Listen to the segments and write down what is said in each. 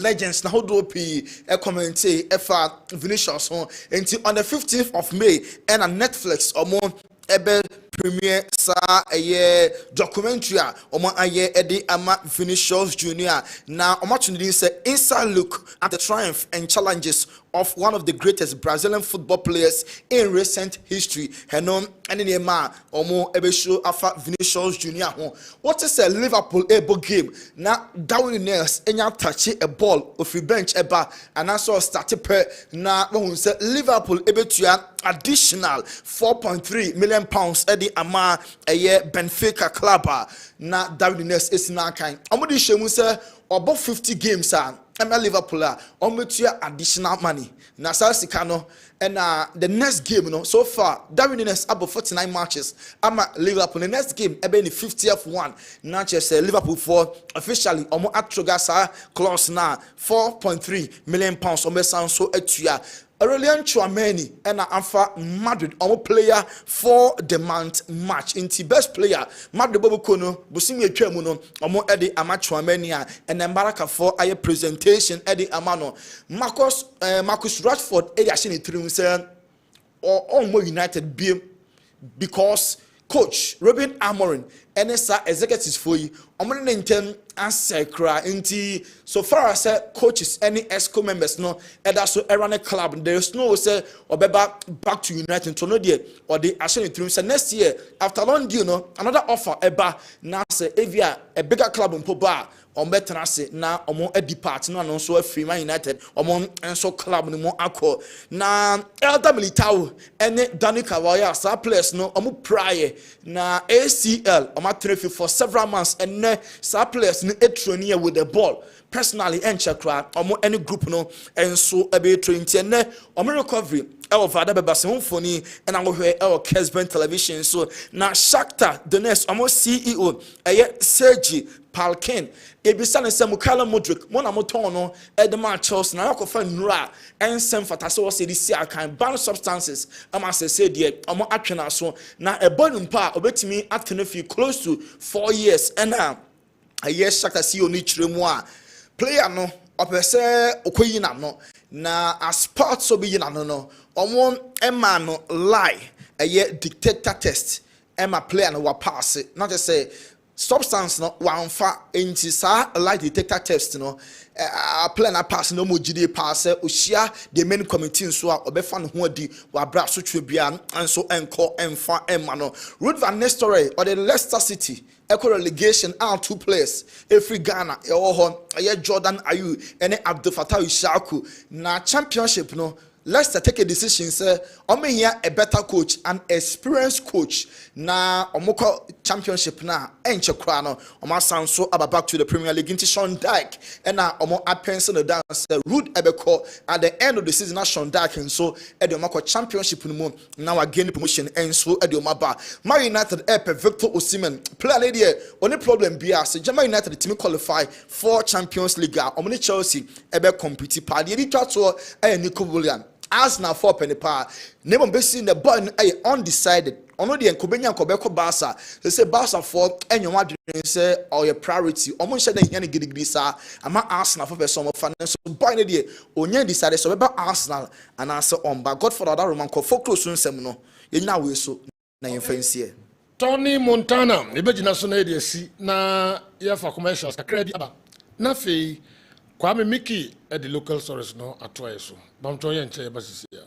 legends na hodo p commentate efa Vinicius ho enti on the 15th of May and on Netflix omo ebe premiere sa documentary a omo aye edi ama Vinicius Junior na omo tuni say inside look at the triumph and challenges of one of the greatest Brazilian football players in recent history. Henon ene ma omo ebe show afa Vinicius Junior ho. What is a Liverpool able game? Na Darwin Nunez enya touch a ball of bench eba and also start per na won say Liverpool ebe to additional 4.3 million pounds edi ama Benfica club na Darwin Nunez is na kan. Omo di shemu say about 50 games Liverpool are additional money. Na sika no and the next game so far Darwin Nunez about 49 matches. Liverpool the next game ebe the 50th one. Now just Liverpool for officially omo atrogasa clause na 4.3 million pounds omo sound so etua. Aurelian Chouameni and Alpha Madrid omo player for the month match into best player Madrid Bobo Kono Busimi Etwamuno omo edi ama Chouameni and Mbaraka for a presentation edi amano Marcus Rashford edi ashini three say or omo United be because coach Robin Amorim NSA executives for you omo nenten answer cry inti so far as coaches any ESCO members no that's so around the club there is no say or back to United to know there or the actually through say next year after long deal no another offer eba na say evia a bigger club in Poba on better say na omo a depart no and so free Man United omo enso club no mo akọ na Elder Militao any Dani Kawaya sa players no omo prior na ACL omo training for several months and sa players no etronia with the ball personally and chakra omo any group no and so a be train and omo recovery Vada Bebasonfoni and I will hear our Kessben television so na Shakhtar Donetsk omo CEO Sergi Palkin ebisa ne se Mukala Modric mona moton no edema Chelsea na akofa nura ensem fatase wo se di si akan ban substances ama se de omo atwena so na ebonum pa obetimi atene close to 4 years and Shakhtar CEO ni chiremu a player no opese okoyi na no na as part so be yina no omo ema no lie dictator test ema player no wa pass not just say substance no one fa into sa lie detector test no plan na pass no mo gide pass ohia the main committee so obefa no ho adi wa bra so twebia anso enko emfa ema no Ruud van Nistelrooy or the Leicester City echo relegation out 2 players every Ghana Jordan Ayew and Abdul Fattah Ishaku na championship no Leicester take a decision say omo here a better coach an experienced coach na omoko championship na enche kra no omo san so back to the Premier League into Sean Dyke and na omo apense no dance Ruud ebeko at the end of the season na Sean Dyke and so e de omako championship no mo now again promotion and so e de omaba Man United Victor Osimhen player lady only problem be as Man United team qualify for Champions League omo Chelsea ebe compete pa de twa to Nico Williams Arsenal for penny power. Name on basing the boy undecided. Ono the Nkobenya Nkobeko Barca. They say Barca for any one say or your priority. Almost said any giddy sa. Ama Arsenal for some of finance. So boy the onye decided so about Arsenal and answer on. But God for that Roman call focus on semuno. You now we so na your friends here. Tony Montana. Ibejina so na edesi na ya for commercials. Kakra bi aba. Na fei Kwame Mickey at the local source no atoa so. Bamtoye nche basisi ya.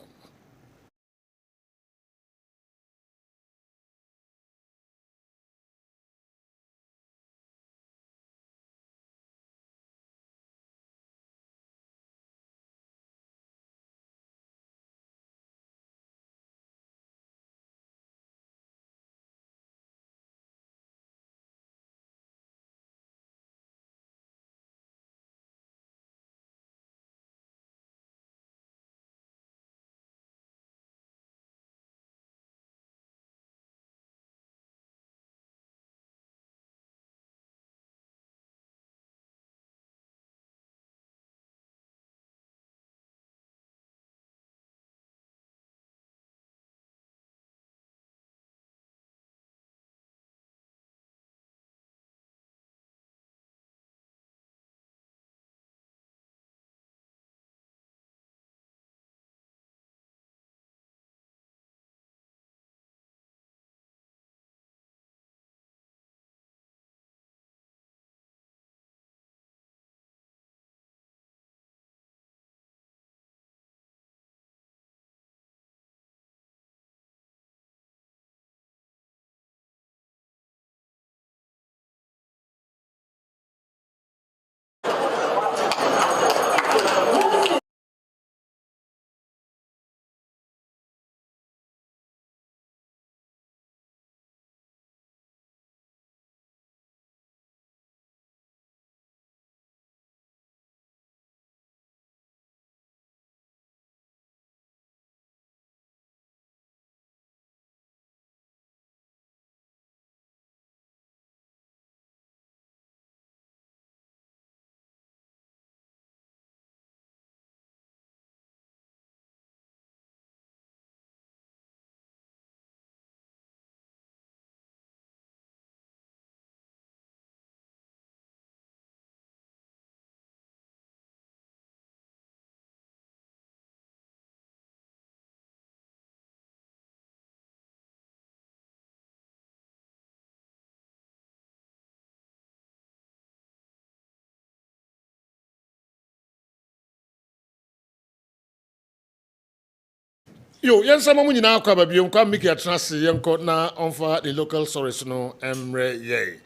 Yo, yen sama mu nyina akwa ba biom kwa miki atrase yenko na onfa the local source no emre ye.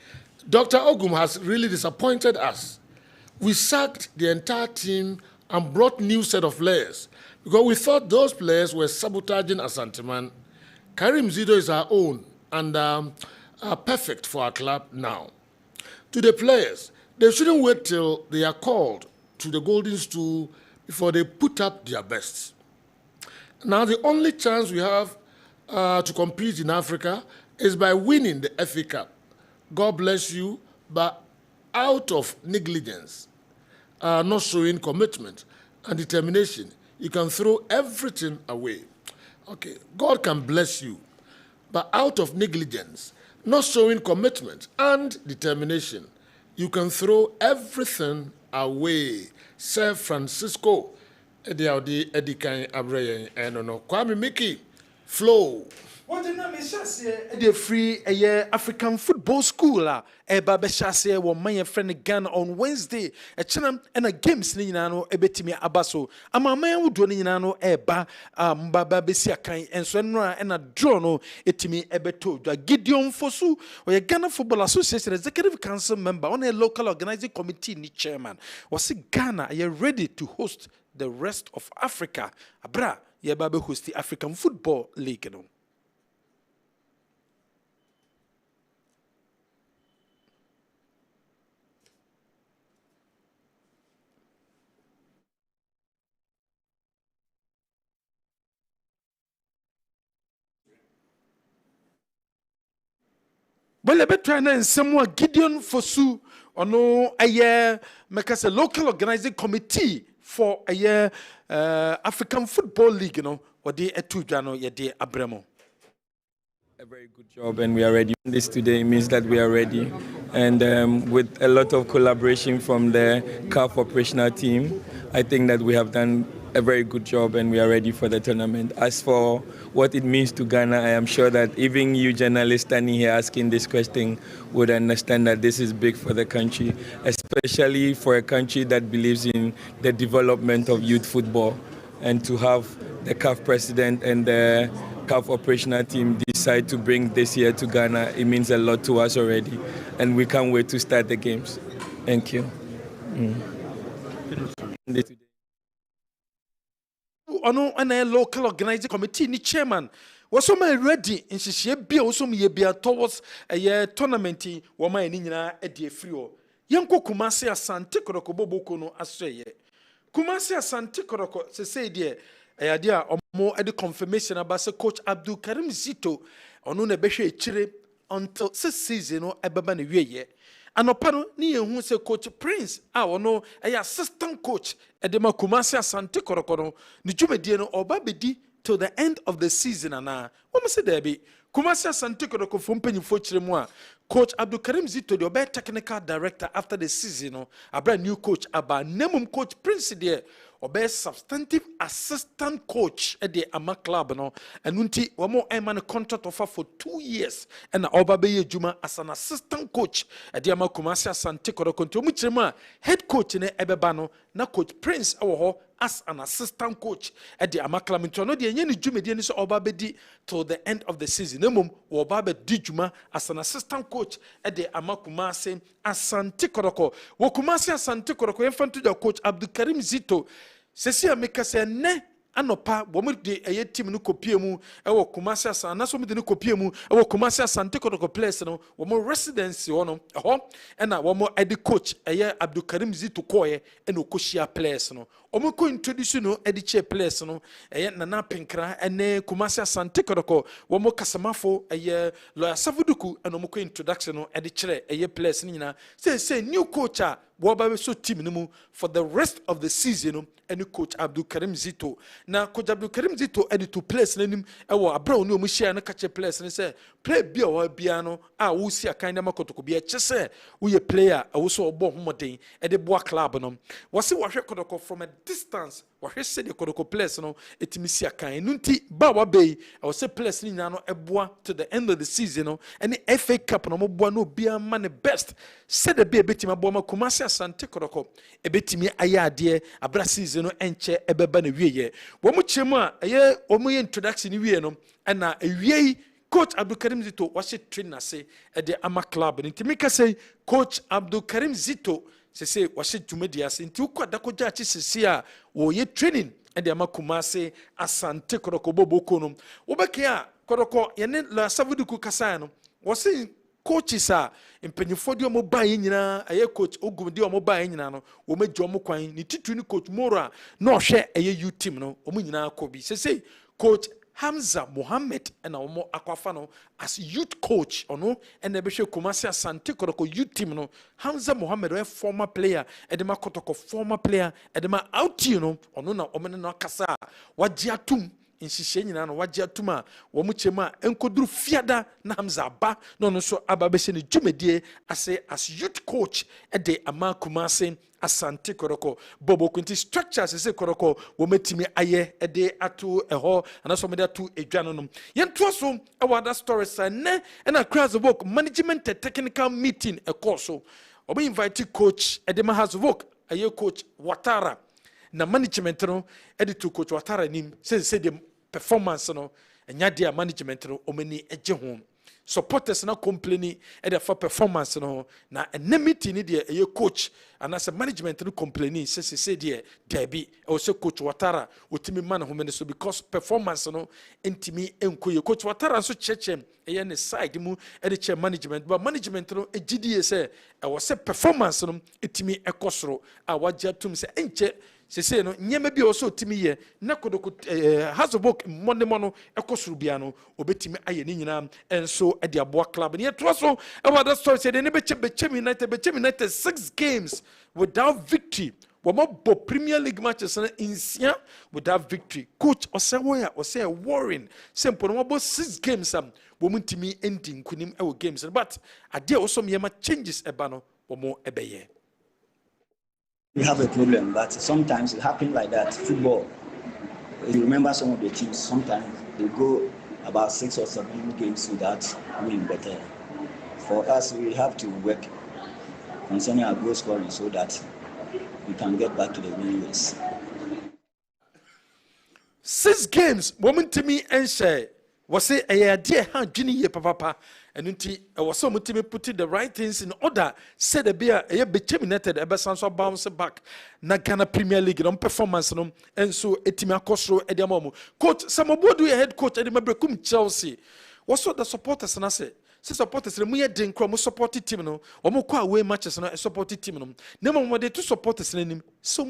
Dr. Ogum has really disappointed us. We sacked the entire team and brought new set of players because we thought those players were sabotaging Asanteman. Karim Zido is our own and are perfect for our club now. To the players, they shouldn't wait till they are called to the golden stool before they put up their best. Now, the only chance we have to compete in Africa is by winning the FA Cup. God bless you, but out of negligence, not showing commitment and determination, you can throw everything away. Okay, God can bless you, but out of negligence, not showing commitment and determination, you can throw everything away. Sir Francisco, Eddie Kan Abraham, and no Kwame Mickey, flow. What did I say? The free a year African football school. Eba Beshase were my friend Ghana on Wednesday. A channel and a games Ninano, Ebetimi Abaso. A man would do Ninano Eba, Mbaba Besiakai, and Swenra and a drono, Etimi Ebeto, Gideon Fosu, or a Ghana Football Association Executive Council member on a local organizing committee chairman. Was it Ghana? Are you ready to host the rest of Africa? Abra, Yebabe host the African Football League. Well, I bet someone Gideon Fosu or no a year make us a local organizing committee for a year African Football League, you know, or the Etujano Yede Abremo. A very good job, and we are ready. This today means that we are ready, and with a lot of collaboration from the CAF operational team, I think that we have done a very good job and we are ready for the tournament. As for what it means to Ghana, I am sure that even you journalists standing here asking this question would understand that this is big for the country, especially for a country that believes in the development of youth football. And to have the CAF president and the CAF operational team decide to bring this year to Ghana, it means a lot to us already. And we can't wait to start the games. Thank you. Ono a local organizing committee ni chairman was so ready in she be also me be towards a year tournament wo man ni nyina e de free o yenko Kumasi Asante Kotoko boboko no aseye Kumasi Asante Kotoko se de e de a omo e de confirmation about say coach Abdul Karim Zito ono na behwe e chire until this season no e baba na wieye anopano ni yehu se coach Prince a ono e assistant coach edema Kumasi Asante Kotoko no ni dwumadie no oba bedi till the end of the season ana wo me se there be Kumasi Asante Kotoko fo mpanyimfo chire mu a coach Abdul Karim Zito the oba technical director after the season no abra new coach aba nemum coach Prince there oba substantive assistant coach at the ama club no enunti wo mo man contract offer for 2 years and oba be juma as an assistant coach at the ama Kumasi Asante Kotoko nti mu chire mu a head coach ne ebeba no na coach Prince awo ho as an assistant coach at the ama club nti no de enye ni dwumedie ni so oba be di till the end of the season nemum wo oba be di juma as an assistant coach at the ama Kumasi Asante Kotoko wo Kumasi Asante Kotoko yemfanto da coach Abdul Karim Zito sesi ameka se ne anopa bo mu de eye team no kopie mu e wo Kumasi Asante na so mu de no kopie mu e wo Kumasi Asante Kotoko place no wo mo residency ho na wo mo edi coach eye Abdul Karim Zito koye e no koshia place no o mo ko introduce no edi che place no eye nana penkra ene Kumasi Asante Kotoko wo mo kasamafo eye lawyer Savuduku e no mo ko introduction no edi kire eye place ni nyina say new coach a wo ba so team no mu for the rest of the season and coach Abdul Karim Zito na coach Abdul Karim Zito edit to place nanim e wo abra oni o mu share na kache place ne say play bia wa bia no a wo si akan na makotoko bia che say wo ye player a wo so obo homoden e de boa club no wo se wo hwe Kotoko from a distance wo hwe se de Kotoko place no etimi si akan nunti ba wa bei e wo se place ni nyina no e boa to the end of the season no and FA Cup no mo boa no bia man the best said the be betima boa ma Kumasi Asante Kotoko e betimi aya ade abra season no enche ebeba na wieye Womu chema aye omu introduction wie no na ewie Coach Abdul Karim Zito was a trainer say at the Ama Club. And Timika say Coach Abdul Karim Zito say was it to medias into Kwadakoja Chisia or ye training and the Ama Kumase Asante Koroko Bobokono. Obekia Koroko Yanet La Savuduku Kasano was saying coaches are in Pennyfordio mobile in a coach Ogudio mobile in no, or make Jomo Quine, ni tituni coach Mora, no share a U team no, Omina Kobi. Say Coach Hamza Mohammed and Omo Aquafano as youth coach no and the Bishop Kumasi Asante Koroko youth team no Hamza Mohammed a former player edema Kotoko former player edema out you know ono na omena kasa wajiatum inshishe nyina no wajiatuma wo mu chema enkoduru fiada na Hamza ba no no so ababese ne dwumedie ase as youth coach ede ama Kumasi Asante Koroko Bobo Kunti structures say Koroko wo metimi aye ede atu eho anaso mede atu edwano no yento so awada stories ne na cross the work management technical meeting e course so obi invite coach edema has work aye coach Watara na management no ede to coach Watara nim say the performance no enya dia management no omani eje ho supporters na complaining e the for performance no na enmity ni de e coach and as a management no complaining say there be also coach Watara otimi man ho so because performance no entimi enkoye coach Watara so chechem e ne side mu e the management but management no egidie say e was performance no etimi ekosoro a wajatum say enche say no nyema bi also timi ye na kodoko hazobok mono ekosuru bia no obetimi aye ni nyina enso e de aboa club ne to so about that story say they never Bechem United 6 games without victory. Bo Premier League matches in Sia without victory. Coach Osawoya Osay Warren simple no about 6 games woman to me ending kunim our games but I dare also me changes ebano womo ebeye. We have a problem, but sometimes it happens like that. Football, you remember some of the teams, sometimes they go about 6 or 7 games without winning, but for us, we have to work concerning our goal scoring so that we can get back to the winning ways. 6 games, woman to me and say, was say a dear hand, Ginny ye papa. And until I was so much putting the right things in order, said the beer, a Bechem United, a Bessanso bounce back, Nagana Premier League on performance, and so Etima Costro Ediamomo. Coach, some of what do you head coach Edimabrecum Chelsea? What's what the supporters and I say? Supporters, the Muya Dinkro, supported team, no, or more away matches and a supported team. No more they two supporters in him. So,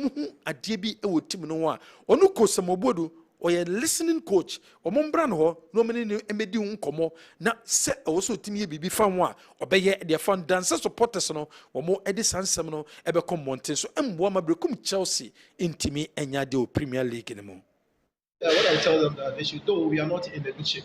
a DB, a wood team no one, or no coach, some obodu. Or a listening coach, or Mombrano, no many emedi uncomo, na se also Timmy be fan one, or be their fun dancers supporters no, or more Edison Seminole, ever come Monte, so Wama Brecum Chelsea in Timmy and Yadio Premier League anymore. Yeah, what I tell them that they should do, we are not in the good shape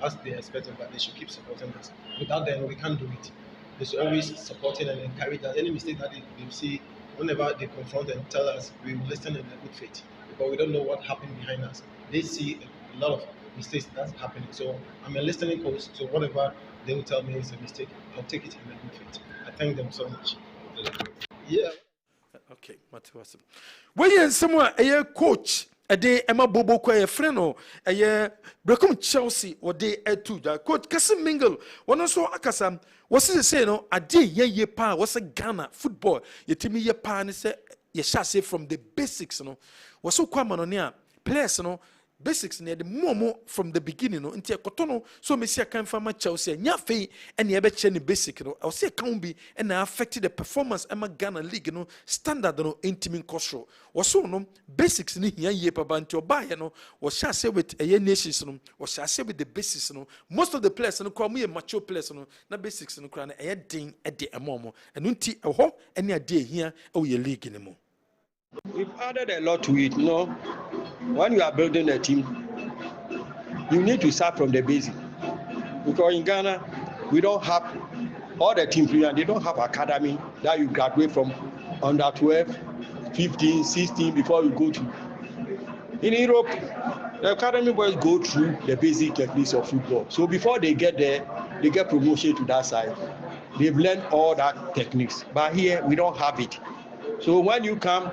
as they expect, but they should keep supporting us. Without them, we can't do it. They should always support and encourage us. Any mistake that they see, whenever they confront and tell us, we will listen in a good faith. But we don't know what happened behind us. They see a lot of mistakes that's happening. So I'm a listening coach. So whatever they will tell me is a mistake, I'll take it in a good faith. I thank them so much. Yeah. Okay, Matthew. When you're somewhere a coach, a day Emma Bobo Quay, a friend or a year Brecum Chelsea or day two. Coach Kessben Mingle, one also Akasam, what's it say? No, a day ye pa, what's a Ghana football? You tell me ye pa and say, ye shall say from the basics, no. Was so common on here. Players, no basics near the more from the beginning, no. Until Cotono, so Messia can find my Chelsea, and Yafe, and the any basic, no. I'll say can't be, and I affected the performance. Emma Ghana League, no standard, no intimate cost. Was so no basics in here, ye pabanto buy, no. Was shall say with a year nations, no. Was shall say with the basics, no. Most of the players, no, call me a mature players, no. Na basics, no, crown a ding at the amomo, and unti a ho, any idea here, oh, your league anymore. We've added a lot to it. You know, when you are building a team, you need to start from the basic. Because in Ghana, we don't have all the teams, they don't have academy that you graduate from under 12, 15, 16 before you go to. In Europe, the academy boys go through the basic techniques of football. So before they get there, they get promotion to that side. They've learned all that techniques. But here, we don't have it. So when you come,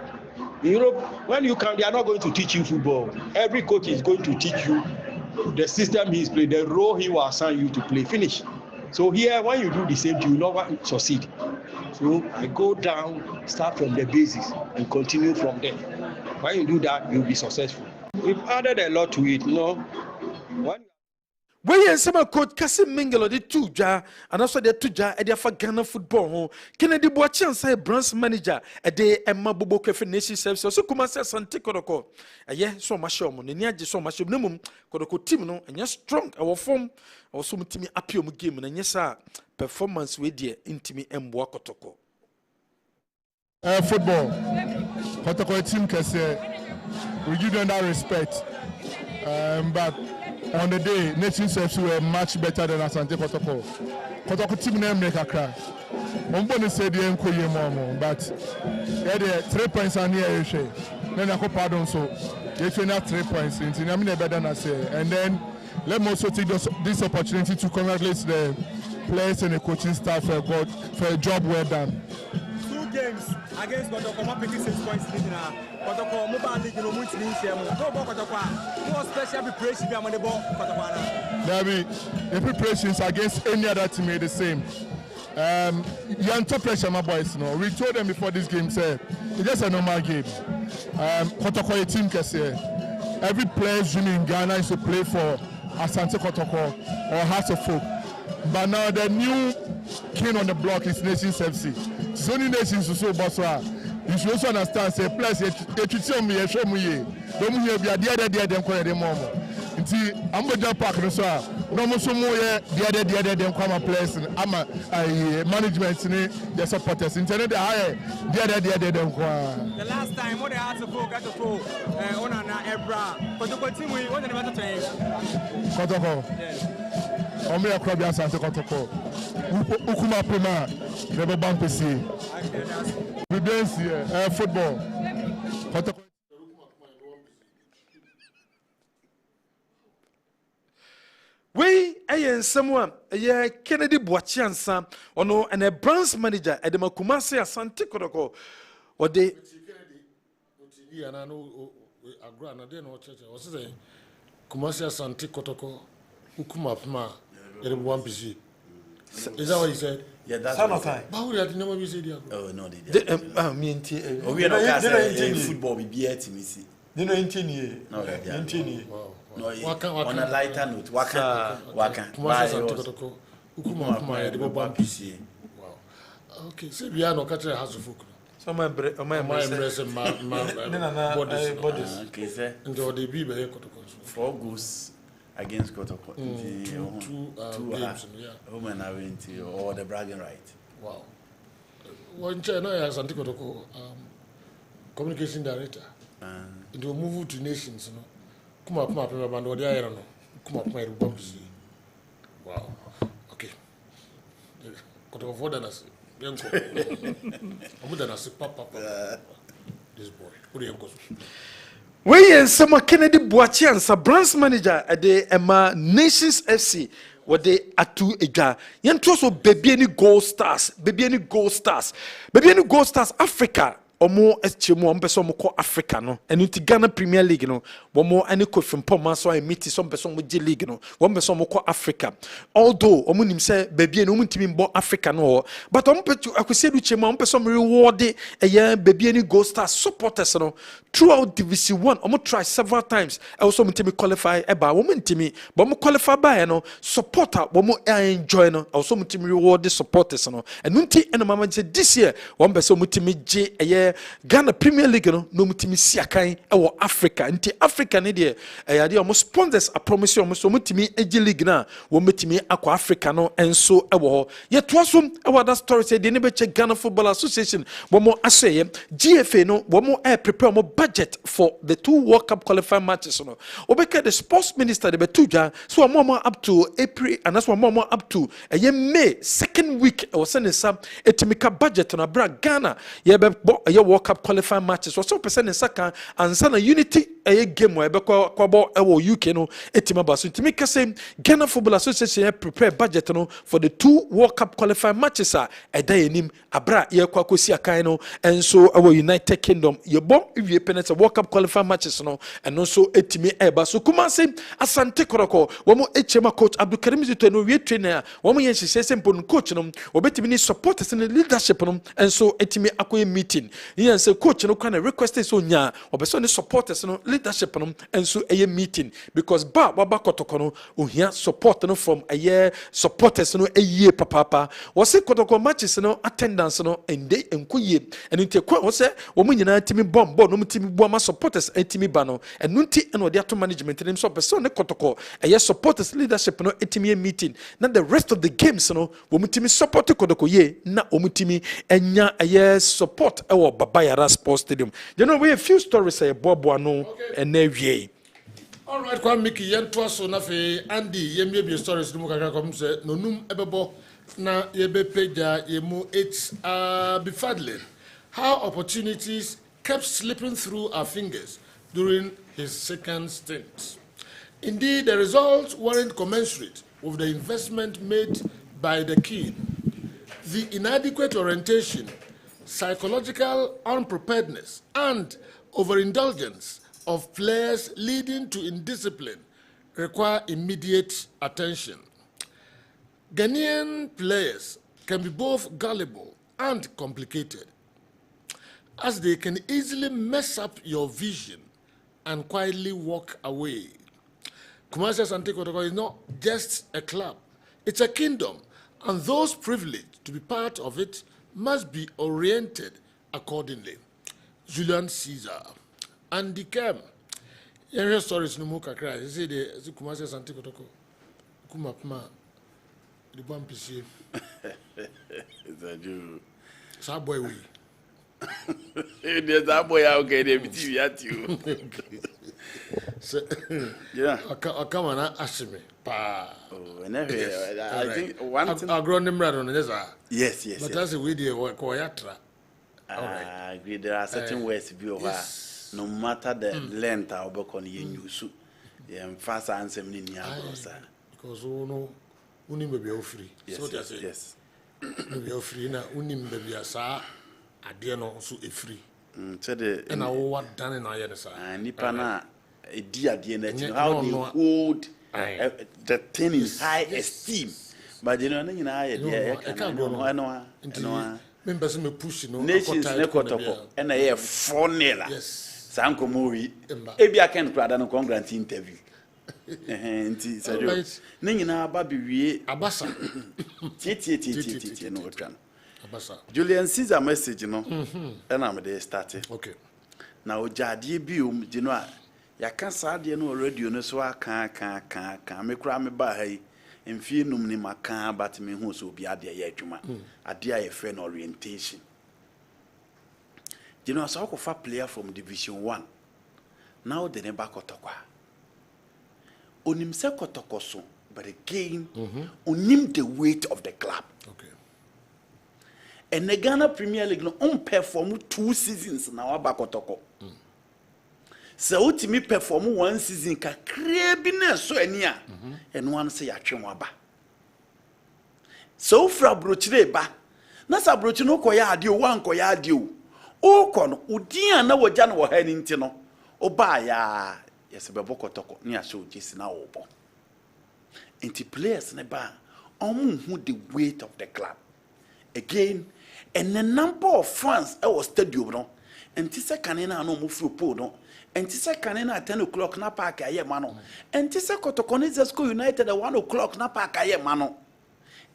In Europe, when you come, they are not going to teach you football. Every coach is going to teach you the system he's playing, the role he will assign you to play. Finish. So here, when you do the same, you will not succeed. So I go down, start from the basis, and continue from there. When you do that, you'll be successful. We've added a lot to it, you know. Where some coach Kessben Mingle the two jar and also the two jar at the Ghana football. Kennedy Boachian say branch manager a day and Mabubo Cafe Nation service. So come as Santi Kodoko. A year so much on the near so much of minimum Kodoko Timno and yes strong our form or some timmy appium game and yes sir performance with dear intimate and Wakotoko. Football. Kotoko team Kessben. We give them that respect. But on the day, Nation Service were much better than Asante Kotoko. Kotoko team name make a cry. Omboni said the enkoye momo, but the 3 points are near Eshe. Then I pardon so they train at 3 points. In Tinamine better than I say. And then let me also take this opportunity to congratulate the players and the coaching staff for a job well done. 2 games against Kotoko, 56 points. Kotoko mobile league no much means here. Go Kotoko. No special preparation on the ball. Kotoko. The preparations against any other team are the same. You under pressure, my boys. No, we told them before this game, say it's just a normal game. Kotoko a team Kessben. Every player in Ghana is to play for Asante Kotoko or House of Folk. But now the new king on the block is Nation FC. It's only Nations so Basra. You should also understand, say, plus, you show me, don't you be a dear them call the moment. I'm going to park no sir. No more the other them come a place and I'm a management the supporters. Internet the higher the other them. The last time what they had to go, got to go on an Ebra. But to continue, what about the change? Kotoko. Omi akrabia Asante Kotoko. Ukuma Puma. Never bump to see. We dance here. Football. Kotoko. We ayen someone a Kennedy Boachiansa or no and a branch manager at the Makumasi Asante Kotoko or they and I know a grand I didn't know church. I was saying Kumasi Asante Kotoko Ukuma Puma. Is that what he said? Yeah, that's what he said. How would I never be said? Oh, no, they didn't. We are not saying football, we be at me. You know, 18 years. No, no, on a lighter note, Waka. Okay, so we are not catching a house of folk. Some of my bodies. Okay, sir. And the Bible 4 goals. Against Kotoko. 2 games, yeah. Home and away or the bragging right. Wow. One China has Asante Kotoko, communication director. It will move to nations, you know. Come up, band or the iron. Come up, my bombs. Wow. Okay. Kotoko for than us. I'm than us, papa. This boy. What do you go? We and some Kennedy Boachiansa branch manager at the Emma Nations FC what they are two ega. Yan also baby any gold stars, Africa. Or more STM one person call Africa no and into Ghana Premier League no one more any coach from Poma so I meet some person with J League no one person call Africa although omunim say baby no team in Africa no but I could say which one person rewarded a year baby any gold star supporters no throughout Division 1 try several times I also team qualify about woman team but qualify by no supporter one enjoy no also team reward the supporters no and nunti and mama say this year one person team J a year Ghana Premier League no mutimi siakan e Africa nti Africa ne de ayade o sponsors a promise o mutimi egi league na wo mutimi akwa Africa no enso e wo ye toasom e that story say de ne be che Ghana Football Association wo mo aseye GFA no wo mo prepare mo budget for the 2 World Cup qualifying matches no obeka the sports minister de betuja so mo up to April and that's mo up to May 2nd week o send some etimika budget na bra Ghana ye be World Cup qualifying matches. So percent in Saka and Sana Unity a game where kwabo ewo UK no etima baso ntimi kase Ghana Football Association prepare budget no for the 2 World Cup qualifying matches a eda enim abra ye kwakosi akan no enso ewo United Kingdom ye bom wie penalty World Cup qualifying matches no eno so etimi eba so Kumase Asante Koroko womo echema coach Abdulkarim Zito no wie trainer womo yen hyehyese mpon coach no obetimi ni supporters and leadership no enso etimi akoye meeting yen say coach no kana request so nya obeso ni supporters no leadership no enso eye meeting because baba kotoko no ohia support no from eye supporters no eye papa wose kotoko matches no attendance no ende enkoye eno nti kwa wose womo nyina timi bomb no timi boama supporters etimi ba no eno nti eno de ato management nim so person ne kotoko eye supporters leadership no etimi meeting na the rest of the games no womo timi support kotoko ye na womo timi enya eye support ewo Babayara Sports Stadium. You know we a few stories say bobo no and newie. All right, kwa Mickey yentwa so na fe Andy yemye bi stories no kakra kom se no num ebebo na yebe peja yemu it's befuddling how opportunities kept slipping through our fingers during his second stint. Indeed, the results weren't commensurate with the investment made by the king. The inadequate orientation, psychological unpreparedness, and overindulgence of players leading to indiscipline require immediate attention. Ghanaian players can be both gullible and complicated, as they can easily mess up your vision and quietly walk away. Kumasi Asante Kotoko is not just a club, it's a kingdom, and those privileged to be part of it must be oriented accordingly. Julian Caesar. Andy Kem. Your stories no more kakra. You see the Kumasi Asante Kotoko. Kumapma. The bomb PC. It's a Jew. Sa boy we. There's that boy out there, they be at you. Yeah. I come on, ask me. Pa. Oh, and I think one thing. I've grown them right on this. Yes. But that's the way they work. I agree. There are certain ways to be over. No matter the length, I'll be on you. Yeah, fast answer me in because no, unim be free. Yes. Be free na unim be asa ade no so e free. So the and I what done na yen sa. Nipa na e di ade na how they hold the thing in high esteem. But you know, I can't go no. Members me push no. Nations ne kotoko and I have 4 nil. Yes. Sanko movie. Ebi aken kwada no congrats interview. Nti sajo. Ne nyina ba bi wie abasa. Tie no otwa. Abasa. Julian Caesar message no. And am dey start. Okay. Na ojade bi di no a ya kan sa de no radio no so aka me kura me ba hai emfie num ni maka but me hu so obi ade ya adwuma ade ya friend orientation. You know, so I player from Division 1. Now they never kotokwa. Onim se kotoko so, but again, onim the weight of the club. Okay. And the Ghana Premier League no perform 2 seasons now about kotoko. So ultimately perform 1 season ka krabine so ania and one say atwem ba. So fra brochire ba. Na sa brochi no koya ade o wan koya ade o. O kono udia na wogya na wo ha ni nti no. Oba ya yesebe bokotoko ni aso jesi na obo. Inti players ne ba omu hu the weight of the club. Again, and the number of fans I was stadium no. Enti se kanena no mu fru po no. Enti se kanena at 10 o'clock na park aye mano. Enti se kotoko ni Zesco United at 1 o'clock na park aye mano.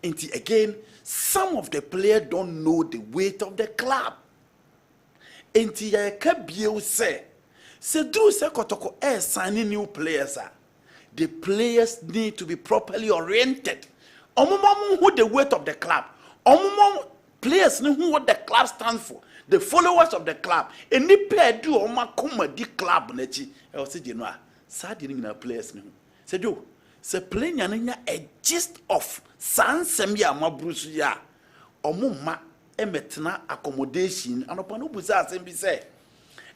Enti again, some of the players don't know the weight of the club. Enti ya kabie se do se kotoko signing new players the players need to be properly oriented. Omumom who the weight of the club. Omumom players know what the club stands for. The followers of the club. Any player do oma di club nechi. I say you know, sad na players no. Say do se play nya a gist of sansem ya mabrusu ya. Omuma emetna accommodation and upon ubuza asem bi say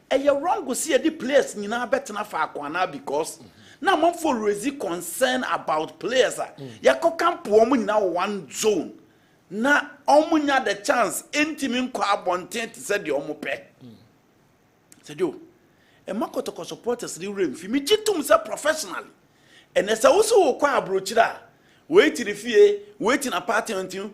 ɛyɛ wrong go see the players nyina betena fa akwana because na man for raise concern about players yakɔ camp wɔn nyina one zone na ɔmo the chance intimi nkɔ abɔnten te sɛ deɛ ɔmo pɛ sɛdio ɛma kɔtɔkɔ supporters de wura mfi me gyitum sɛ professionally ɛnɛ sɛ wo so wo kɔ abrokyira wait in the fie wait in apartment team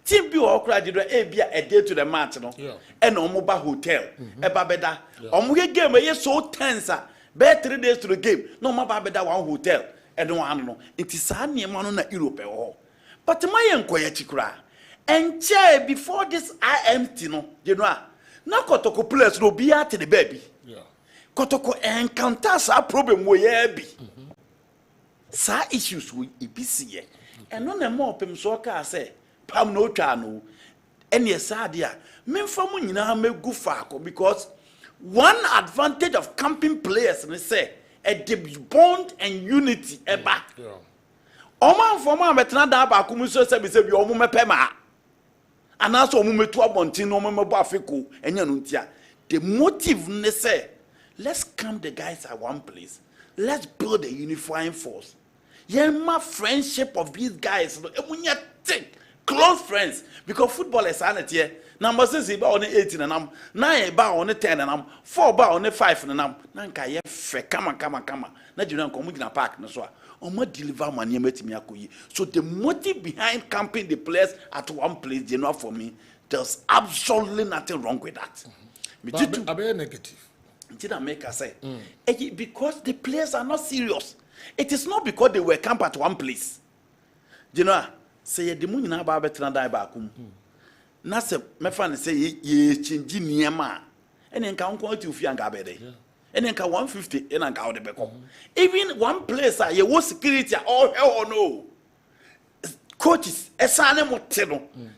team bi wɔ kora de do e bia a day to the match no ɛna ɔmo ba hotel ɛba bɛda ɔmo ge game ɛyɛ so tense be 3 days to the game no ɔmo ba bɛda one hotel ɛno ano no nti saa nneɛma no na Europe ɛwɔ hɔ but my yɛ nkɔyɛ chikura ɛnkyɛ before this IMT no you know na kɔtɔkɔ players no bi ate the baby kɔtɔkɔ encounter saa problem wɔ yɛ bi sa issues we ebisiye eno na mo opem so ka say pam no twa no ene sa de a memfa mu nyina megu faako because one advantage of camping players ne say a bond and unity eba oman for man betena da ba ko mu so se bi omo mepe ma anaso omo metu abontin no omo mebo afeko enya no ntia the motive ne say let's camp the guys at one place, let's build a unifying force. My friendship of these guys, close friends, because football is sanity. Number 6 is about 18 and I'm 9 about 10 and I'm 4 about 5 and I'm nanka ye fe come on. Na you come in a park no so. Omo deliver money metimi akoyi. So the motive behind camping the players at one place, you know, for me, there's absolutely nothing wrong with that. But are negative? Did I make her say? Because the players are not serious. It is not because they were camped at one place. You know, say the moon in our better die back. Nasa, my friend say ye change niema. And then count quality of young abede. And then 150 and I the back. Even one place ye was security all hell or no. Coaches,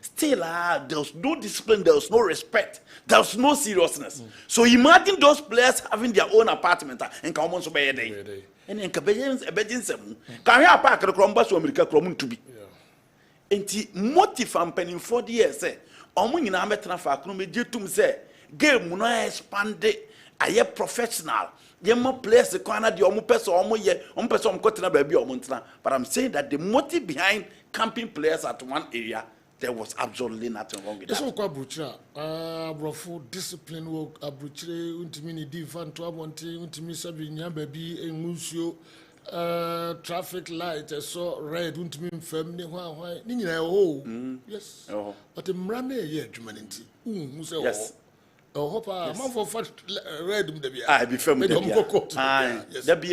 still there's no discipline, there's no respect, there's no seriousness. So imagine those players having their own apartment and come on so by a day. And in Cabins, a bedin sem. Can you park the Crumbus to America Crum to be? And motive and penning 40 years, say, Omun in Ametrafa, Crumiditum say, game when I expanded, I am professional. You more players the corner the omu person cotton baby or montana. But I'm saying that the motive behind camping players at one area, there was absolutely nothing wrong with that. So Brucha, Brofo discipline work, Abruchere, Untimini Divan, Twabonti, Untimi Sabinia baby, and Musio, traffic light, I saw red, Untimin family, why, Nina, yes. But the Mrame, yeah, humanity. Yes. Oh, hope I'm for first red. I be firm. There be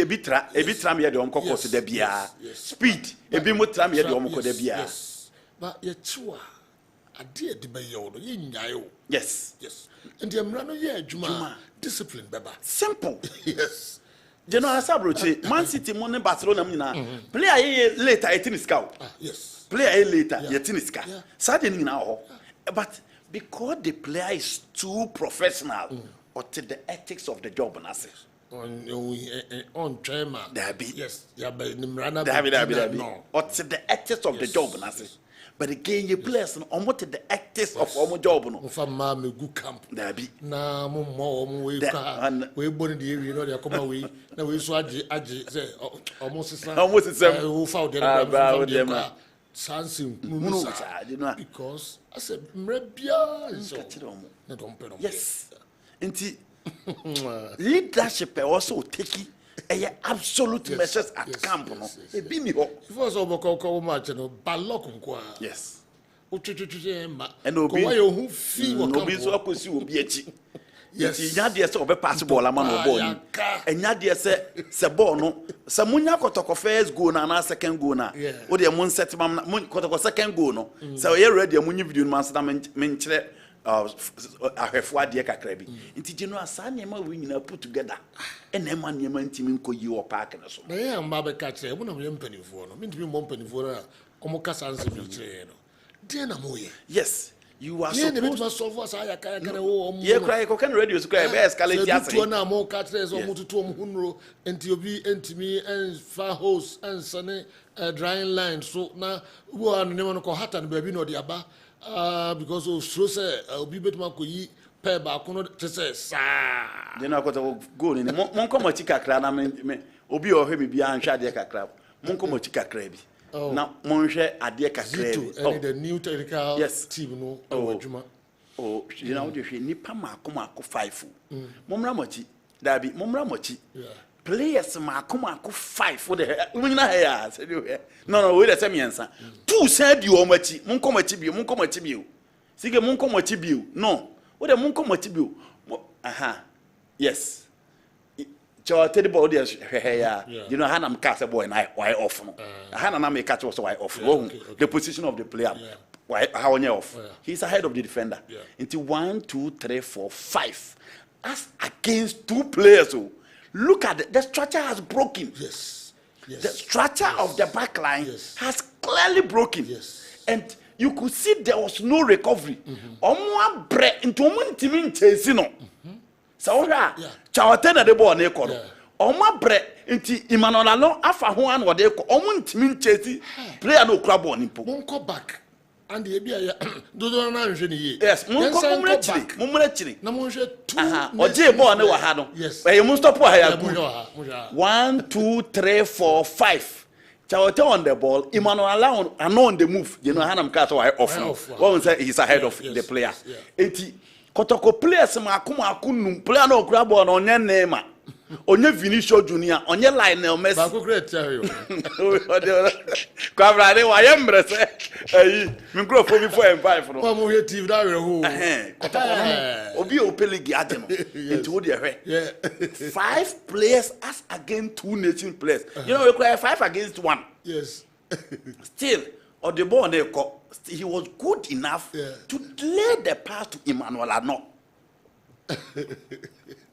a bit me at the Omco to the Bia. Speed, a bit more time at the Omco de Bia. But yet, sure, I did the Bayo, yes. And the Amrano, yeah, Juma, discipline, Baba. Simple. Yes. General Sabroche, Man City, Money, Barcelona, play a later, a tennis scout. Yes. Play a later, a tennis scout. Suddenly now, but. Because the player is too professional, or to the ethics of the job, and assess. On Trema, there be yes, there be no, or to the ethics of the job, and assess. But again, you players on what the ethics of our job, no. For mammy, good camp. There be now more we born in the area, you know, they come away. Now we saw almost the same who found them. Sansing, because I said, Mrebia is yes. Leadership also taking absolute measures at camp. It was over much, Balok. Yes. And who feel will be yes, Yadia so be possible a man of boy. And Yadia say Sabono, Samunya Kotoko first go na second go na. O de mun set mam Kotoko second go no. So you ready a muni video man mentre ahefo ade kakrabi. Nti general sanema we nyina put together. And e man nyema ntimi nko yi o park na so. Na ye amba be ka kire, mo na mo mpanifo no. Ntimi mo mpanifo na komo kasa nse bi kire no. Die na mo ye. Yes. You are supposed to solve us. I can't cry. Can radio escalate more catches or Mututum and me and far host and sunny drying line. So now we are never call Hatton baby no diaba because of so say I'll be better Makui pair back on to say sa. Then I got to go in Monko Chica crab. I mean, Obi or him be an Shadiaka crab. Monko Chica crabby. Now, Monche Adiaka crab. The new technical team, no. Oh, you know, you nipa Mako 5. Momra Mochi, Dabi, Momra Mochi. Players Mako 5 for the hair. No, wait a semi answer. 2 said you Mochi, Monko Machibu. Sige Monko Machibu. No. What a Monko Machibu? Aha. Yes. Tell the body hair. You know, Hannah cast a boy and I off. Hannah may catch also I off. The position of the player. How on off? He's ahead of the defender. Into 1, 2, 3, 4, 5. As against 2 players. Look at it. The structure has broken. Yes. The structure of the back line has clearly broken. And you could see there was no recovery. Omo bre into omo ntimi nchesi no. So Chawatena de ball na ekono. Omo bre nti Emmanuel Alon afa ho an wo de ko omo ntimi nchesi player no kura ball nimpo. Monko back. And the Abia do na nhwe ni. Yes, Mumre chiri. Na monhwe 2. Oje ball na wa ha no. Yes. E mu stop ha ya. 1, 2, 3, 4, 5. Chawate on the ball, Emmanuel Alon on the move. You know, Hanam Kato I off. One say he's ahead of the player. Eti Kotoko players makuma akunu player no grab on onye nema. Onye Vinicius Junior, onye Lionel Messi. Ba ko great tell you. Kwabra de wa yembre se. Eh, me grow for before and 5 no. Wa mo here TV that we ho. Kotoko no. Obi o peligi ade no. Enti wo de hwe. Yeah. 5 players as against 2 nation players. You know we cry 5 against 1. Yes. Still, or the ball he was good enough to lay the pass to Emmanuel Ano.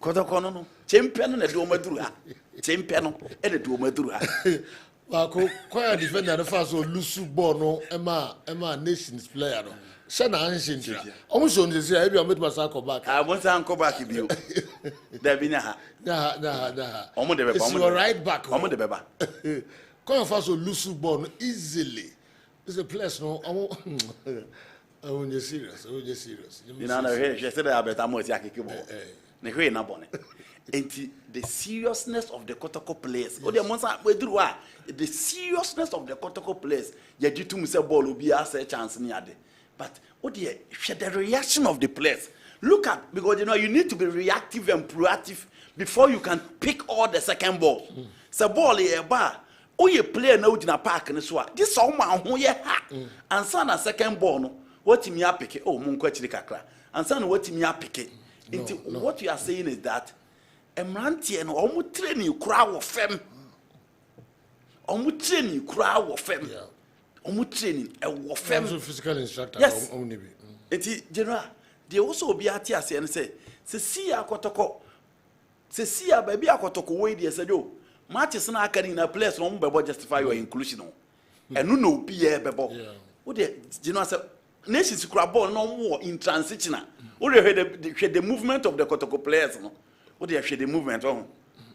Kotokono no. Champion na do maduru ha. Champion e de do maduru ha. Ba ko kwaya defender the first so lusu ball no ema nations player no. Say na ancient tira. Omo so nse say e bi o meet masa come back. Ah, won say come back bi o. Da bi na ha. Nah. Omo de beba. Omo right back. Omo de beba. Come first lose ball easily. It's a place no. I'm just serious. You know, I said I better more take ball. Ne hwe na bone. And the seriousness of the Kotoko players. O de monsa we do wa. The seriousness of the Kotoko players. You do to say ball will be a chance ni ade. But o de the reaction of the players. Look at, because you know you need to be reactive and proactive before you can pick all the second ball. So ball here bar. Oh, you play now in a park and so this all man who ye ha. And son a second ball no. What me a pick? Oh, munko chirikakra. And son what me a pick? What you are saying is that Emranti and omu training crowd of fem. Omu training crowd of fem. Omu training a wofem. Also physical instructor. Yes. Eti general. They also be at here and say, see ya kotoko. See ya baby akotoko way they said yo. Matches na akari na place no bebo justify your inclusion. And no be here bebo. What the general say nations crab ball no more in transition. What the movement of the kotoko players no. What they the movement on.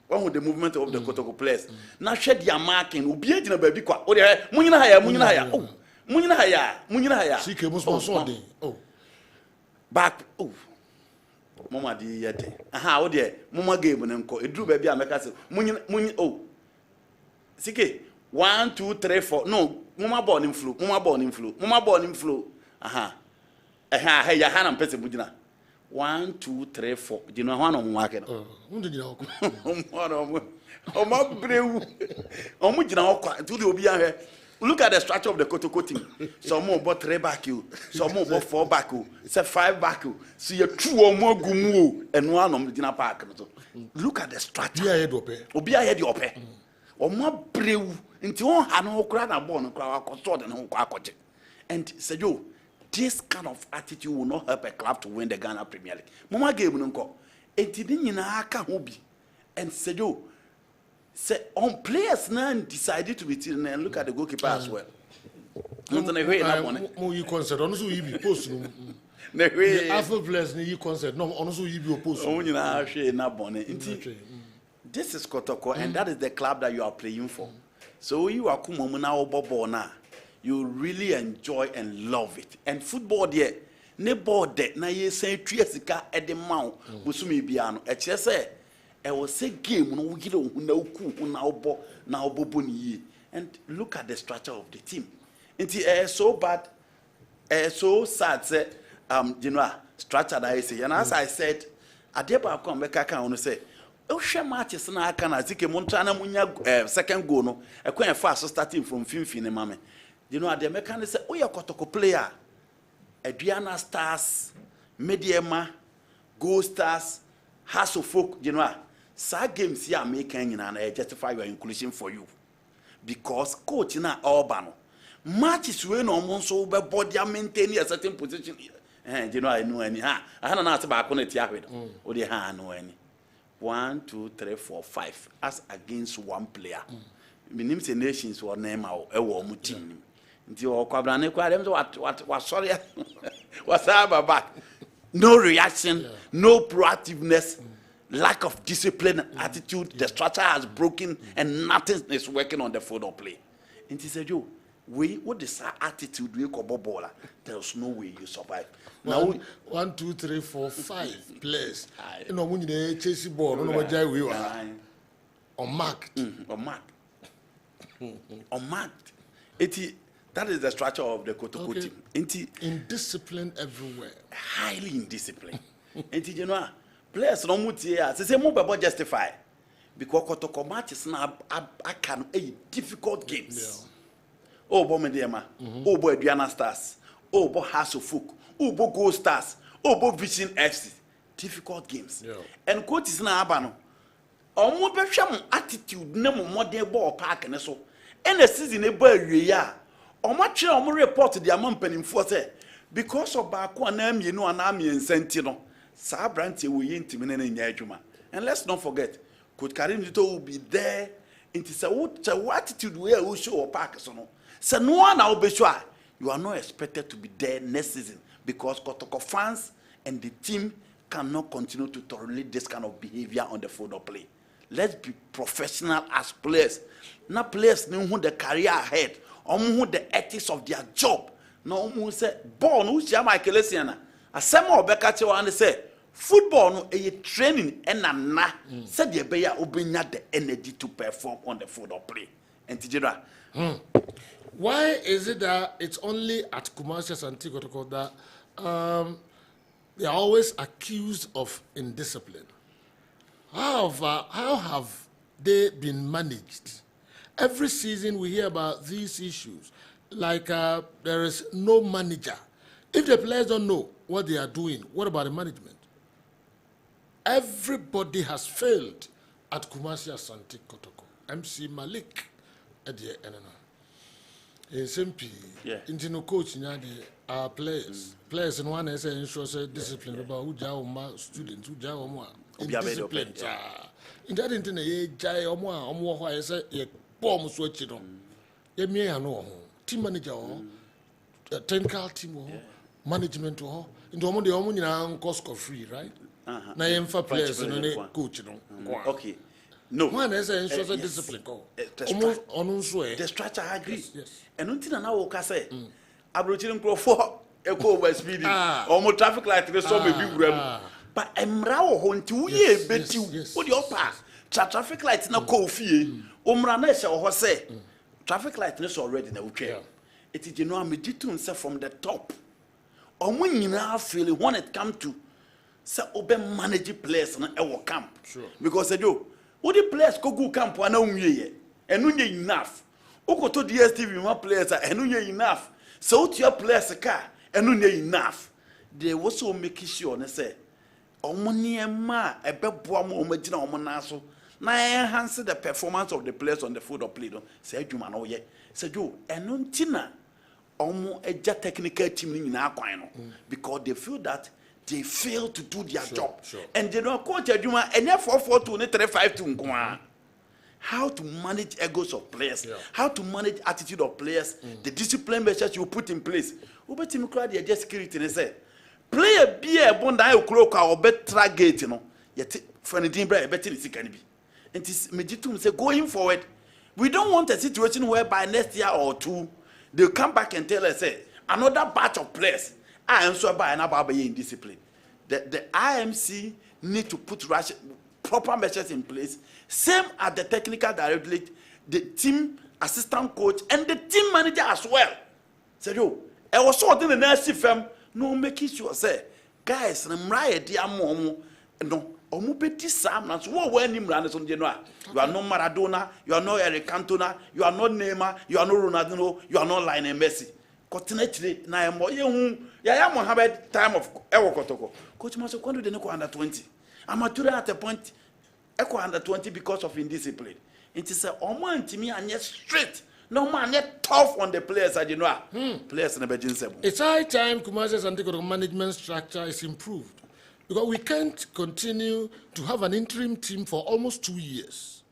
One with the movement of the kotoko players. Now shed their marking. Ubi na baby kwa. What they munyina haya. Oh. Munyina haya. Sike mo sponsor dey. Oh. Back. Oh. Mama di yete. Aha, wo de mama game ne nko. Edru ba bia meka se munyi oh. Sike 1 2 3 4. No, mama ball in flow. Aha. Aha, hey ya hana mpese bugina. 1 2 3 4. Di no hwana mo wake no. Unde gina hoko. Oma brewu. Omu gina hoko. Tu de obi ahwe. Look at the structure of the Kotoko team. Some more bought 3 back you, some more bought 4 back you, say 5 back you. See you 2 or more gumu and one on the dinner park. Look at the structure. Obi ahead the ope. Or more brave into one hand crowd and born and crowd and home. And say yo, this kind of attitude will not help a club to win the Ghana Premier League. Mama gave me uncle. And didn't you know hobi and say yo. Say on players now decided to be till and look at the goalkeeper as well. You concert on so you be post. The alpha players you concert no on so you be post. This is Kotoko and that is the club that you are playing for. So you are kumomuna obobo now. You really enjoy and love it. And football there, ne board de na ye san twa sika e de ma wo bosumi bia no e kire se e wo se game no wo gire wo na oku na obo na obobo ni yi. And look at the structure of the team. It's so bad, so sad. Say, structure that I say. And as I said, I did not come back. I can say, oh, share matches na I can. I think Montana munya second goal no. I quite fast starting from 15 mame. The mechanic say, oh, you're a player. Adriana Stars, Mediema, Gold Stars, House of Folk. Sa games here making and justify your inclusion for you. Because coach na Albano matches when almost over body maintain a certain position. I know any I don't know about on it or the hand no any 1, 2, 3, 4, 5 as against one player. Minimum nations were name our warm team. What sorry what's up back? No reaction, no proactiveness. Lack of discipline and attitude, the structure has broken and nothing is working on the football play. And he said, "Yo, what is our attitude? We call baller. There's no way you survive." Now, 1, 2, 3, 4, 5 players. You know, when you chase the ball, no matter we are unmarked. Unmarked. That is the structure of the Kotoko team. Indiscipline everywhere. Highly indisciplined. And players no muti here. Say mo be justify because Kotoko matches na I can difficult games. Oh bo Mediema, oh bo Adriana Stars, oh bo House of Folk, oh bo Gold Stars, oh bo Vision FC. Difficult games. And coach is na aba no. Omo be hwam attitude na mo modern ball park ne so. And the season e ba awie ya. Omo twe omo report the amount penimfo say because of baako na mienu ana miensenti no. And let's not forget, Coach Karim Dito will be there. It's what attitude we will show or park. So no one will be sure you are not expected to be there next season because Kotoko fans and the team cannot continue to tolerate this kind of behavior on the football play. Let's be professional as players. Not players know who the career ahead, or who the ethics of their job. No who say, "Born who share my Kelesiana." As some of Beccacho and say, football no a training and na said the beya obenya the energy to perform on the football play. And Tijera. Why is it that it's only at Kumasi and Tikotoko that they are always accused of indiscipline? How have they been managed? Every season we hear about these issues, like there is no manager. If the players don't know what they are doing, what about the management? Everybody has failed at Kumasi Asante Kotoko. MC Malik at the NNA. SMP, Intino coach, our players. Players in one essay ensures discipline about who jaw students, who jaw more. Indiscipline. In that internet, ye jay or more, why I say, ye bomb switch it on. Ye may know, team manager, technical team. Management or into the Omuni cost free, right? Na yemfa players no coach no. Okay. No. One is a discipline. The structure I agree. Yes. And until now we can say Abrochilin Pro 4 echo over speeding or more traffic light so be big. But emra ho nti wo ye beti wo de opa traffic light na ko fie omra na ehye ho say traffic light is already na wotwe. It is meditun say from the top. Feel when it comes to say open manage players na e camp. Sure. Because what the players go camp na unye and unye enough. Oko to DSTV one players and unye enough. So to your players car and unye enough. They also make sure na say omo e beboa mo omagina omo na so na enhance the performance of the players on the field of play. Say adwuma na oye. Say eno ntina omo eja technical team ni na akwan no because they feel that they fail to do their job. And they don't coach adwuma enye 4-4-2 ne 3-5-2 nko. How to manage egos of players, how to manage attitude of players, the discipline measures you put in place. Obetim kra dey just security ne say player be e bonda e kro kwa obetra gate no yet friend din bra e beti sika ni bi. And this mejitum say going forward we don't want a situation whereby next year or two they'll come back and tell us, say, another batch of players, I am so by about indiscipline. The IMC need to put proper measures in place, same as the technical director, the team assistant coach, and the team manager as well. Say, yo, I was so in the next firm, no making sure, say, guys, I'm right, dear mom, no, omupeti Sam, that's what when him runs on Genoa. You are not Maradona, you are not Eric Cantona, you are not Neymar, you are not Ronaldo, you are not Lionel Messi. Continually, now I'm more young, yeah, I'm have time of Ewo Kotoko. Coach Maso, when do they know under 20? I'm at a point, Echo under 20 because of indiscipline. It is a man to me and yet straight. No man yet tough on the players, I know. Players in the Beijing. It's high time Kumasi's Anticotoco management structure is improved. Because we can't continue to have an interim team for almost 2 years.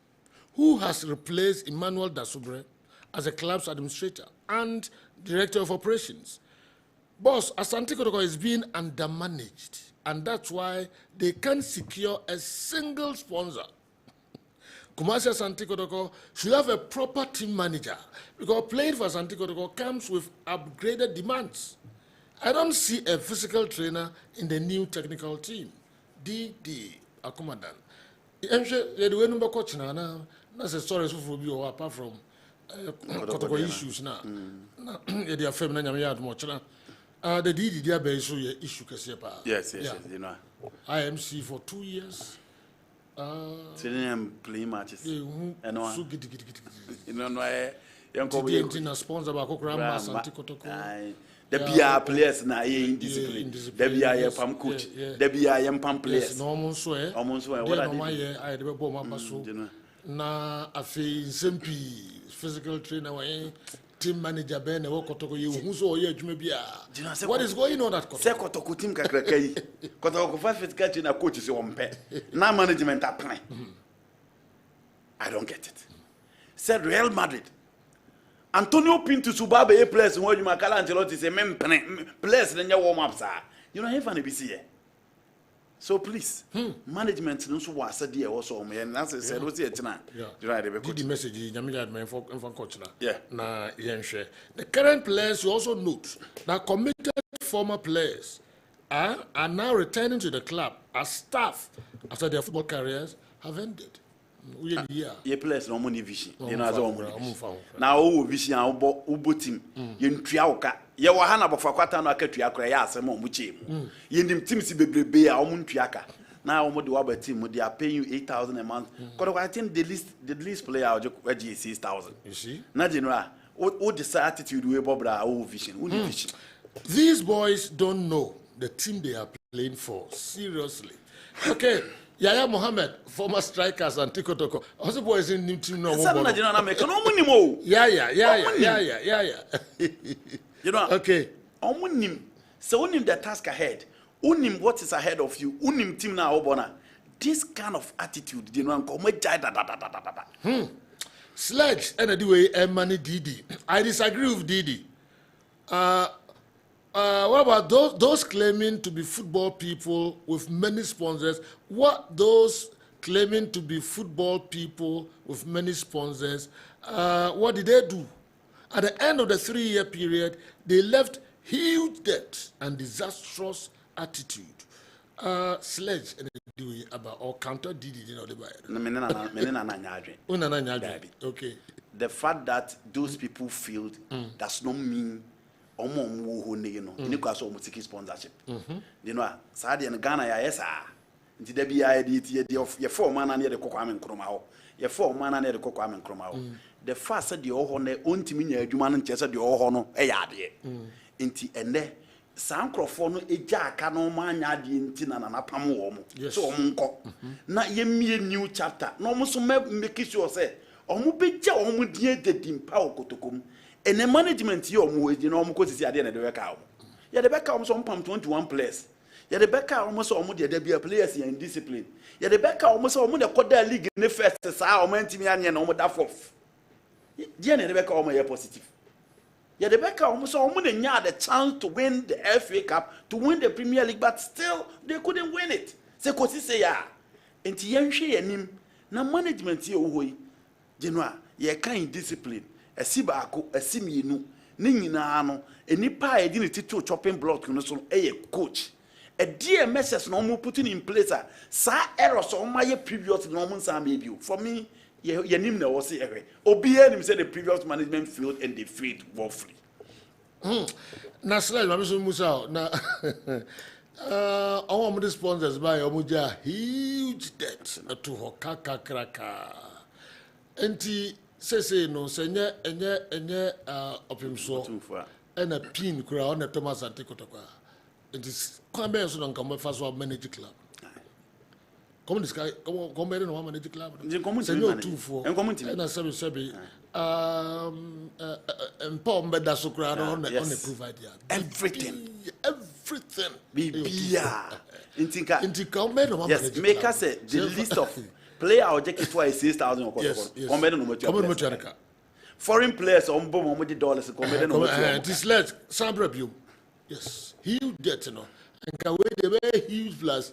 Who has replaced Emmanuel Dasubre as a club's administrator and director of operations? Boss, Asante Kotoko is being undermanaged, and that's why they can't secure a single sponsor. Kumasi Asante Kotoko should have a proper team manager, because playing for Asante Kotoko comes with upgraded demands. I don't see a physical trainer in the new technical team. DD Akumadan. The number coach now, that's a story for you apart from Kotoko issues now. They are feminine yard much. The DD there be so issue kesiapa. Yes, you know. IMC for 2 years. Play matches. You know, no, sponsor by Asante Kotoko. The BR players na indiscipline. The BR pam coach. The BR pam players. No almost so. Almost so. What I the ball my basso. Na afi SMP physical trainer team manager Ben Kotoko you who so ye dwuma bia. What is going on at Kotoko? Say Kotoko team kakrakai. Kotoko first physical trainer coach is on pay. Na management plan. I don't get it. Said Real Madrid. Antonio Pinto Subabe players when you Makala Ancelotti say men players then your warm up sir. You don't have any BC here. So please, management no so was said also me and that's said what's it now. Did the message Jamila man for coach na. Yeah. Na yenhwe. The current players you also note that committed former players are now returning to the club as staff after their football careers have ended. Ye players no money vision. You know as all. Now o vision ubo team. Ye ntua oka. Ye wa ha na bofa kwata no akatua akra ya asem o mu che mu. Ye ndim team si bebrebe a o mu ntua ka. Now o mu de wa team they are paying you 8,000 a month. Because I think the least player will just 6,000. You see? Na general o this attitude we bobra o vision. O vision. These boys don't know the team they are playing for. Seriously. Okay. Yaya Mohammed, former strikers and Tikotoko. Also, boys in new team no more. Yeah. You know, okay. So unim the task ahead. Unim what is ahead of you. Unim team now obona. This kind of attitude, you know, Sledge and the way money Didi. I disagree with Didi. What about those claiming to be football people with many sponsors? What those claiming to be football people with many sponsors, what did they do? At the end of the 3-year period, they left huge debt and disastrous attitude. Sledge and do about or counter Didi, you know the okay. The fact that those people failed does not mean you know, because of sponsorship. You know, Saudi and Ghana, yes, the Debbie idea of your 4 man near the Coquaman Cromao. Your 4 man near the Coquaman Cromao. The first said the Ohone, Untimina, Human Chester, the Ohono, a yard. Inti and there, San Crofono, a jack, no man yard in Tina and a Pamu. So, not ye me a new chapter. No more so make sure say, Omubeja Omudia de Dimpao Kotokum. And the management here, you know, because it's at the end of the workout. Yeah, the back almost on pump 21 players. Yeah, the back almost almost there be a players here in discipline. Yeah, the back almost almost the quarter league in the first hour, Mentimian and almost that fourth. Yeah, the back almost positive. Yeah, the back almost almost the chance to win the FA Cup, to win the Premier League, but still they couldn't win it. So, because say, yeah, and Tianshi and him, now management here, you know, yeah, kind discipline. A sibako, a siminu, ne nyinaa no enipa a yɛdi ne tito chopping block no so coach a dear message no mo putting in place sa errors on my previous no mo nsa ma bio for me nim na wo se ehwe obi nim say the previous management failed and they failed woefully. Na slide ma so musa na all of the sponsors by omuja huge debt to ho kraka enti say no senye enye opimso and a pin kura on Thomas Antikotokwa. It is come so don't come first one manage club. Come this guy come no manage club. Senyo 2-4 and sebi empower better so kura on the provide everything bibia inti come no yes make us say the list of player or jacket twice 6,000 or come no much foreign players on bomb with the dollars come no much this let sample review. Yes, huge debt, you know. And can we they huge plus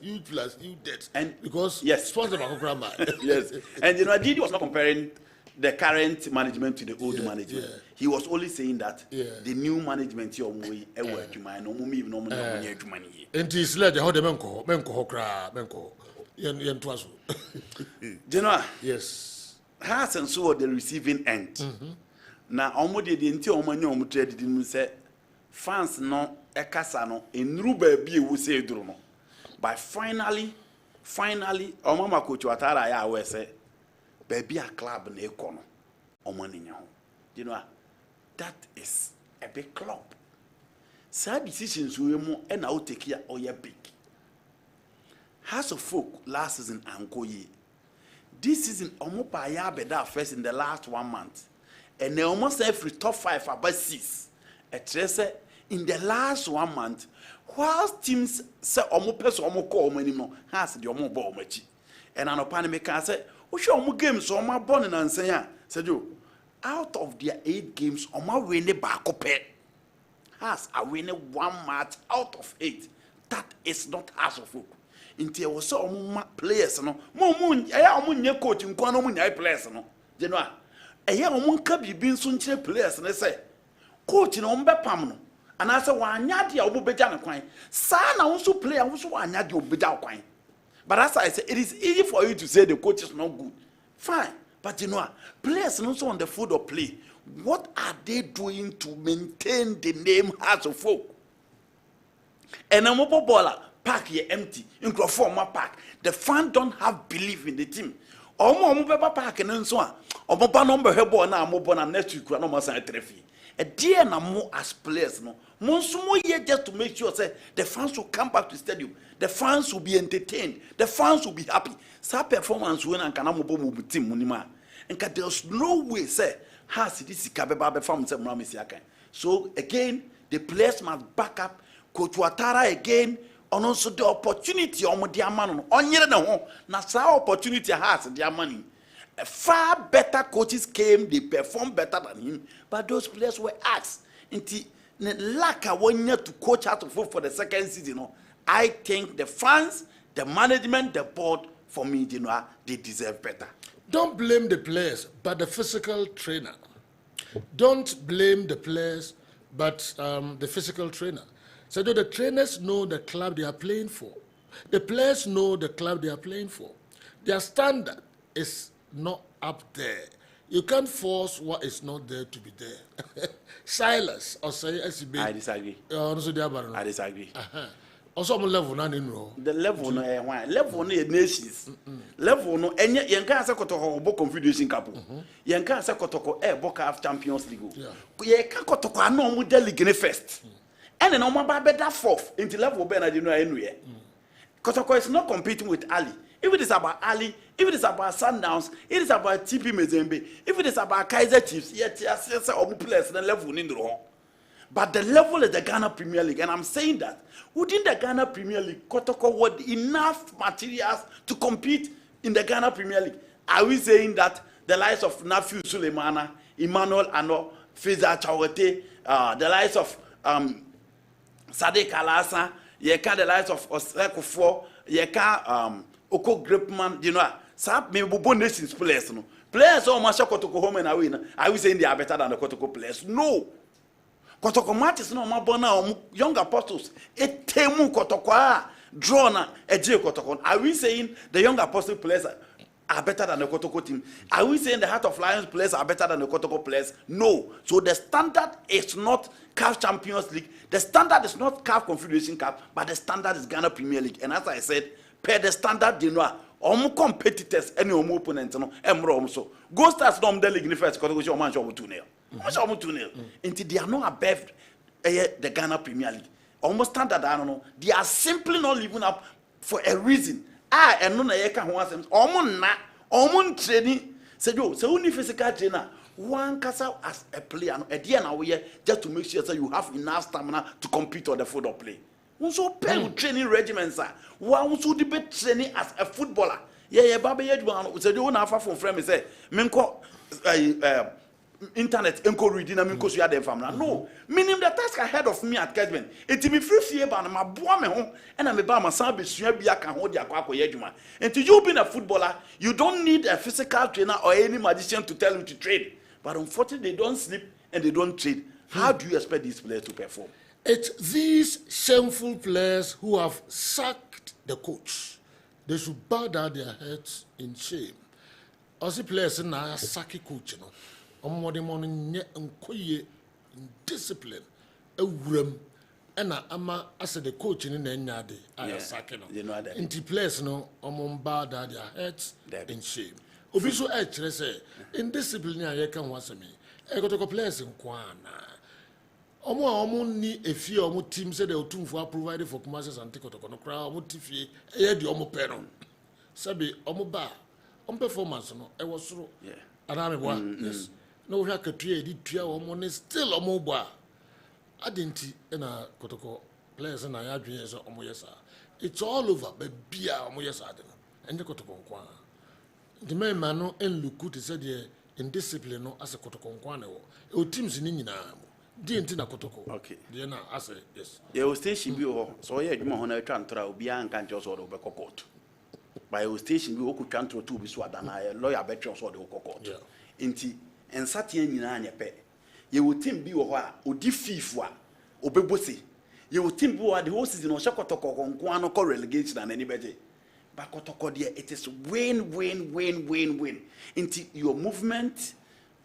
debt. And because yes, sponsor by grandma. Yes, and you know, Didi was not comparing the current management to the old management. Yeah. He was only saying that the new management here work to my no move no money to money. And this led the how the menko yen twaso. General, yes. Has and so the receiving end. Now, omodi the nti omanyo omutrade di say fans no ekasa no enru ba bi e wo se duru no. But finally omama coach Watara ya we say baby a club na eko no omaninya ho. You know that is a big club. Sad decisions we mo e na o take ya oya big. House of Folk last season ankoyi. This season omo pa ya beda first in the last 1 month. And they almost every top 5 about 6. A trace in the last 1 month, whilst teams say omo person omo call omo anymore, has the omo ball machi. And an opinion maker say, "We show omo games omo born in and say, said you, out of their 8 games, omo win the back up. Has a win 1 match out of 8. That is not House of Folk. Until we saw omo players no, omo nye coach nko no mo nye players no. You know. Eya omo nka bibi nso nkyere players ne say coach na ombe pam no anase wanya de obobeja ne kwan sa na wonso player wonso wanya de obobeja kwan. But as I say, it is easy for you to say the coach is not good, fine, but you know players also on the field of play, what are they doing to maintain the name House of Folk? And a mobile baller park here empty in former park, the fan don't have belief in the team. Omo beba park and so on. Omo ba number hebo na mo bona next week no mo san trefi. E dear na mo as players no. Mo sumo ye just to make sure say the fans will come back to the stadium. The fans will be entertained. The fans will be happy. Sa performance when an kana mo bo mo team munima. Nka there's no way say has this kabeba be fam say mo amesi akan. So again, the players must back up Coach Watara again. And also the opportunity on their man on yet no na sa opportunity has their money. Far better coaches came, they performed better than him, but those players were asked. Inti Laka 1 year to coach out of for the second season. You know, I think the fans, the management, the board, for me, you know, they deserve better. Don't blame the players, but the physical trainer. Don't blame the players, but the physical trainer. So the trainers know the club they are playing for. The players know the club they are playing for. Their standard is not up there. You can't force what is not there to be there. Silas, or say SB. I disagree. I disagree. Also, level none in row. The level no level no nations. Level no enya yenka asa kotoko bo confederation cup. Yenka asa kotoko boka of Champions League. Yenka kotoko ano mu de league first. And then Oma better fourth into level better than anywhere. Kotoko is not competing with Ali. If it is about Ali, if it is about Sundowns, it is about TP Mazembe, if it is about Kaiser Chiefs, yet yes, or players the level in the wrong. But the level is the Ghana Premier League, and I'm saying that within the Ghana Premier League, Kotoko had enough materials to compete in the Ghana Premier League. Are we saying that the likes of Nafiu Suleimana, Emmanuel Ano, Fiza Chawete, the likes of Sadiq Alasa, yeka the likes of Oseko yeka Oko Gripman, you know, some maybe nations players no. Players all much Kotoko home and away. Are we saying they are better than the Kotoko players? No. Kotoko matches no mabona young apostles. Etemu kotoko draw na eje kotoko. Are we saying the young apostle players are better than the Kotoko team? Are we saying the Heart of Lions players are better than the Kotoko players? No. So the standard is not CAF Champions League. The standard is not CAF Confederation Cup, but the standard is Ghana Premier League. And as I said, per the standard, you know, all competitors, any opponents, no, so Go Stars no the league first because you man show 2-0. Show 2-0. Until they are not above the Ghana Premier League. Almost standard, I don't know. They are simply not living up for a reason. And no na yeka ho asem omon training say yo say only physical trainer one kasa as a player no e dey na we just to make sure that you have enough stamina to compete on the field of play. One so pay training regiments one so be training as a footballer. Yeah baba ye do say you na afa from friend me say menko internet enko reading na menko so ya dem famna. No, meaning the task ahead of me at Kessben. It be free fie ba na maboa me ho and na me ba ma san besua bia kan ho dia kwa akoye adwuma. And to you being a footballer, you don't need a physical trainer or any magician to tell you to train. But unfortunately, they don't sleep and they don't train. How do you expect these players to perform? It's these shameful players who have sacked the coach. They should bow down their heads in shame. Also, players in a sacky coach, you know. Morning discipline a room and ama as the coach in the nyade I sacking into place no bow down their heads in shame. Official actually say indiscipline I can once me I got to players in Kwana ni a few teams said they were too for provided for commercials and take out a crowd motifi a the omo sabi omoba performance no I was through and I'm yes. No, we have to trade 2 hours still a mobile. I didn't in a Kotoko players and I dreams of Moyasa. It's all over, but Bia Moyasa and the Kotoko. The man and look good said indiscipline no as a Kotoko. Your teams in India. Didn't in a Kotoko. Okay. Diana, I say yes. You will station be so yeah, you want to try Bia and can't just order the court. By your station, we could transfer to be swat and I lawyer veterans or the court. Inti. And Satian Yinanya pay. You will team be or defeefwa or bebosi. You will team be the horses in Oshakotoko on Guano relegation and anybody. But Kotokodia, it is win. Into your movement,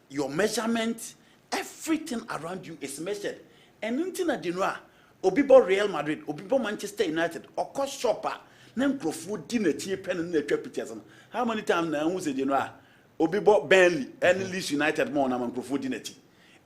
your measurement, everything around you is measured. And into na dinwa, Obibo Real Madrid, Obibo Manchester United, or cost shopper, name food dinner tea pen and the trepidation. How many times now who's a dinner? Obibo Burnley and Leeds United more than profundity.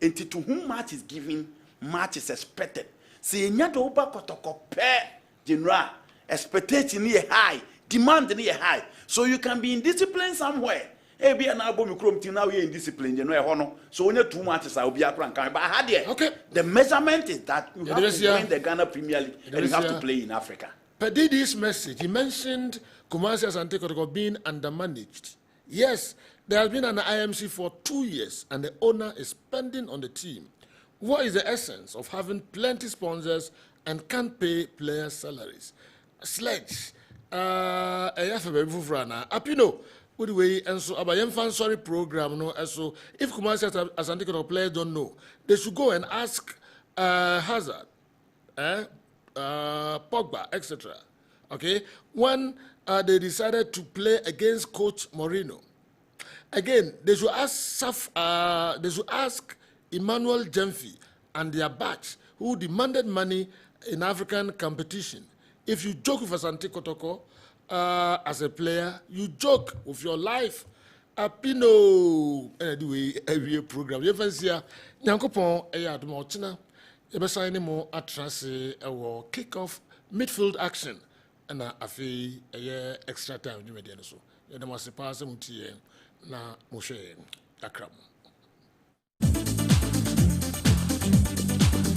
And to whom match is given, match is expected. See, nyato oba kotoko pe general expectation near high, demand near high. So you can be in discipline somewhere. Hey, be an album chrome till now you're in discipline, you know, so only 2 matches I'll be a crank. But I had it. Okay. The measurement is that you have to win the Ghana Premier League and you have to play in Africa. Per this message, he mentioned Kumasi Asante Kotoko being undermanaged. Yes, there has been an IMC for 2 years, and the owner is spending on the team. What is the essence of having plenty sponsors and can't pay players' salaries? Sledge, Apino, good way, and so about fan sorry program, no, and so if Kumasi Asante Kotoko players don't know, they should go and ask Hazard, Pogba, etc. Okay, when they decided to play against Coach Mourinho. Again, they should ask Emmanuel Jemfi and their batch who demanded money in African competition. If you joke with Asante Kotoko as a player, you joke with your life. Apino, anyway, every program. You ever see Nyankopon China? You ever sign more atrasi or kick-off midfield action? And I feel a year extra time. You may do so. You must pass them to na Moshe Akram.